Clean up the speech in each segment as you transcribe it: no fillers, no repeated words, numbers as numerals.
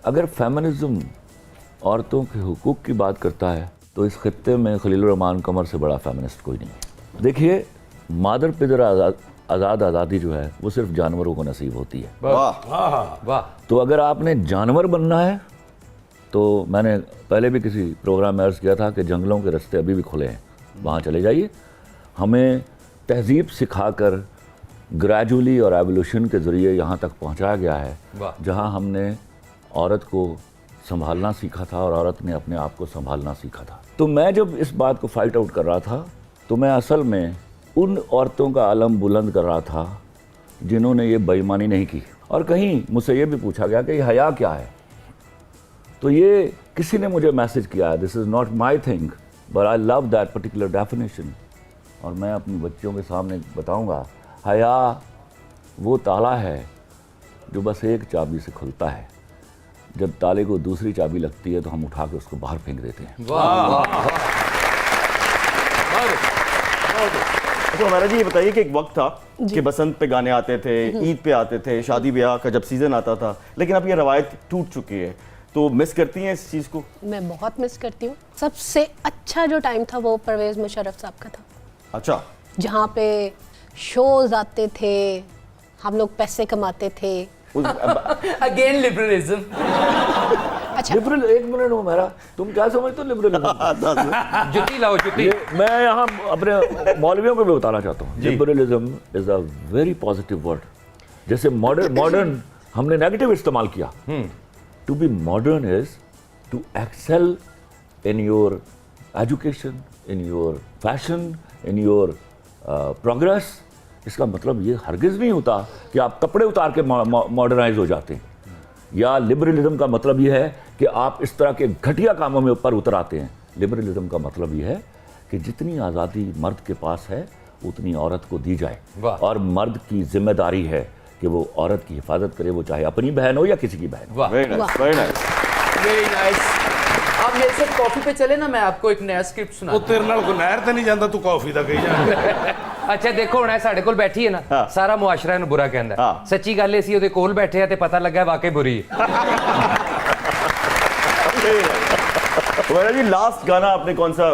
अगर फेमिनिज्म औरतों के हुकूक की बात करता है तो इस खित्ते में खलीलुर रहमान कमर से बड़ा फेमिनिस्ट कोई नहीं है। देखिए, मादर पिदर आज़ाद आज़ादी जो है वो सिर्फ जानवरों को नसीब होती है। वाह वाह। तो अगर आपने जानवर बनना है तो मैंने पहले भी किसी प्रोग्राम में अर्ज़ किया था कि जंगलों के रास्ते अभी भी खुले हैं, वहाँ चले जाइए। हमें तहजीब सिखाकर ग्रेजुअली और एवोल्यूशन के ज़रिए यहाँ तक पहुँचाया गया है जहाँ हमने औरत को संभालना सीखा था और औरत ने अपने आप को संभालना सीखा था। तो मैं जब इस बात को फाइट आउट कर रहा था तो मैं असल में उन औरतों का आलम बुलंद कर रहा था जिन्होंने ये बेईमानी नहीं की। और कहीं मुझसे ये भी पूछा गया कि ये हया क्या है, तो ये किसी ने मुझे मैसेज किया, this is not my thing but I love that particular definition. और मैं अपनी बच्चियों के सामने बताऊंगा, हया वो ताला है जो बस एक चाबी से खुलता है, जब ताले को दूसरी चाबी लगती है तो हम उठा के उसको बाहर फेंक देते हैं। तो हमारा जी ये बताइए कि एक वक्त था कि बसंत पे गाने आते थे, ईद पे आते थे, शादी ब्याह का जब सीजन आता था, लेकिन अब ये रवायत टूट चुकी है, तो मिस करती हैं इस चीज़ को? मैं बहुत मिस करती हूँ। सबसे अच्छा जो टाइम था वो परवेज़ मुशर्रफ साहब का था। अच्छा। जहाँ पे शोज आते थे, हम लोग पैसे कमाते थे। Again liberalism. अच्छा, लिबरल, एक मिनट हो मेरा, तुम क्या समझते हो लिबरलिज्म? जुती लाओ जुती। मैं यहाँ अपने मौलवियों को भी बताना चाहता हूँ, liberalism is a very positive word. जैसे मॉडर्न हमने नेगेटिव इस्तेमाल किया। To be modern is to excel in your education, in your fashion, in your progress. इसका मतलब ये हरगिज़ नहीं होता कि आप कपड़े उतार के मॉडर्नाइज हो जाते हैं। या लिबरलिज्म का मतलब ये है कि आप इस तरह के घटिया कामों में ऊपर उतर आते हैं। लिबरलिज्म का मतलब ये है कि जितनी आज़ादी मर्द के पास है उतनी औरत को दी जाए, और मर्द की जिम्मेदारी है कि वो औरत की हिफाजत करे, वो चाहे अपनी बहन हो या किसी की बहन हो। Very nice, very nice, very nice. आप मेरे से कॉफी पे चले ना, मैं आपको एक नया स्क्रिप्ट सुना। ਉਹ ਤੇਰੇ ਨਾਲ ਕੋਈ ਨਹਿਰ ਤੇ ਨਹੀਂ ਜਾਂਦਾ, ਤੂੰ ਕਾਫੀ ਦਾ ਕਹੀ ਜਾਂਦਾ। ਅੱਛਾ ਦੇਖੋ ਹੁਣ ਇਹ ਸਾਡੇ ਕੋਲ ਬੈਠੀ ਹੈ ਨਾ, ਸਾਰਾ ਮੁਆਸ਼ਰਾ ਇਹਨੂੰ ਬੁਰਾ ਕਹਿੰਦਾ। ਸੱਚੀ ਗੱਲ ਇਹ ਸੀ ਉਹਦੇ ਕੋਲ ਬੈਠੇ ਆ ਤੇ ਪਤਾ ਲੱਗਾ ਵਾਕਈ ਬੁਰੀ ਹੈ। मेरा जी लास्ट गाना आपने कौन सा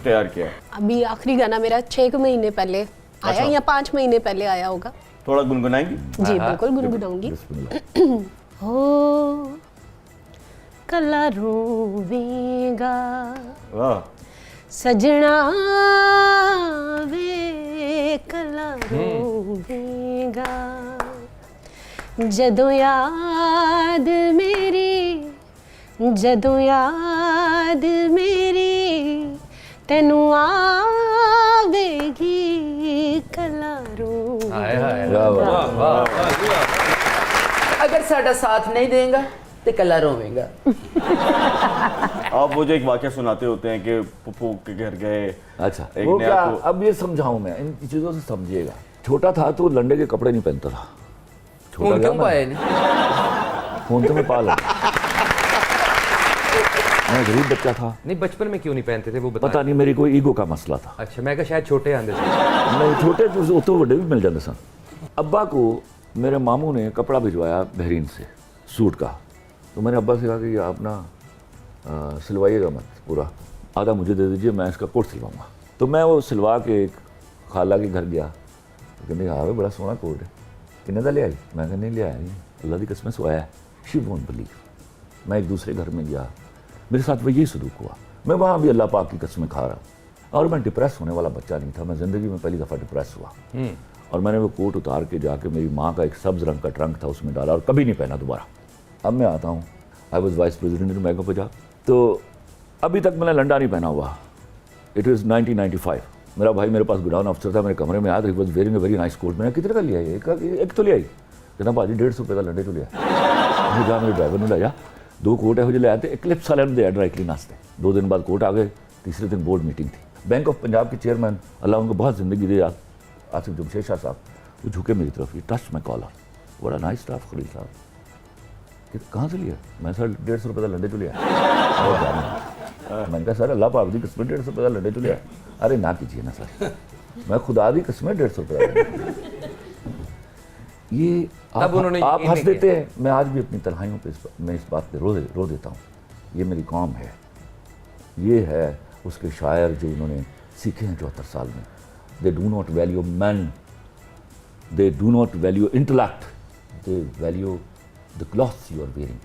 तैयार किया है? अभी आखिरी गाना मेरा 6 महीने पहले आया या 5 महीने पहले आया होगा। थोड़ा गुनगुनाएंगी? जी बिल्कुल गुनगुनाऊंगी। हो कला रोवेगा वाह। सजना वे कला रोवेगा, जदों याद मेरी, जदों याद मेरी तेनू आवेगी कला रोवेगा। अगर साडा साथ नहीं देगा तो कला रोवेगा। आप वो जो एक वाकया सुनाते होते हैं कि पुप्पू के घर गए। अच्छा, एक वो ने क्या, आपको- अब ये समझाऊं मैं, इन चीज़ों से समझिएगा। छोटा था तो लंडे के कपड़े नहीं पहनता था। छोटा क्यों पाए नहीं? फोन तो मैं पाला, मैं गरीब बच्चा था। नहीं बचपन में क्यों नहीं पहनते थे वो बताएं। पता नहीं, मेरी कोई ईगो का मसला था। अच्छा मैं कहा शायद छोटे आंदे थे। नहीं, छोटे तो बड़े भी मिल जाते सन। अब्बा को मेरे मामू ने कपड़ा भिजवाया बहरीन से, सूट का। तो मैंने अब्बा से कहा कि आप ना सिलवाइएगा मत, पूरा आधा मुझे दे दीजिए, मैं इसका कोट सिलवाऊंगा। तो मैं वो सिलवा के एक खाला के घर गया, तो कहने हाँ भाई बड़ा सोहना कोट है, किन्ने दा लिया? मैं कहने नहीं लिया नहीं, अल्लाह की कसम सोया है, शी वोंट बिलीव। मैं एक दूसरे घर में गया, मेरे साथ वही सलूक हुआ। मैं वहाँ भी अल्लाह पाक की कसमें खा रहा, और मैं डिप्रेस होने वाला बच्चा नहीं था। मैं ज़िंदगी में पहली दफ़ा डिप्रेस हुआ, और मैंने वो कोट उतार के जाके मेरी माँ का एक सब्ज़ रंग का ट्रंक था उसमें डाला, और कभी नहीं पहना दोबारा। अब मैं आता हूँ, I was vice president in mega Punjab, तो अभी तक मैंने लंडा नहीं पहना हुआ। It is 1995। मेरा भाई मेरे पास गोडाउन अफसर था, मेरे कमरे में आया था, he was wearing a very nice quote. मैंने कितने का लिया है? एक तो लिया ही, कहना भाजी 150 रुपये का लंडे तो लिया। मैं जा मेरे ड्राइवर ने लाया, 2 कोट ਇਹੋ ਜਿਹੇ ले आए थे, इक्लिप्स वाले ने दिया ड्राई क्लीन वास्ते। 2 दिन बाद कोट आ गए, तीसरे दिन बोर्ड मीटिंग थी। बैंक ऑफ पंजाब के चेयरमैन, अल्लाह उनको बहुत ज़िंदगी दे, आसिफ जमशेद शाह साहब, वो झुके मेरी तरफ, ये टच माई कॉलर, बड़ा नाइस स्टाफ खलील साहब, कि कहाँ से लिया? मैं सर 150 रुपये का लंडे तो लिया। मैंने कहा सर अल्लाह पाक दी किस्मत 150 रुपये का लंडे तो लिया। अरे ना कीजिए ना सर, मैं खुदा दी किस्मत 150 रुपये का। ये तब उन्होंने आप यकीन हंस नहीं देते हैं, मैं आज भी अपनी तन्हाइयों पे मैं इस बात पे रो देता हूँ। ये मेरी कौम है, ये है उसके शायर जो इन्होंने सीखे हैं 74 साल में। They do not value man, they do not value intellect, they value the clothes you are wearing.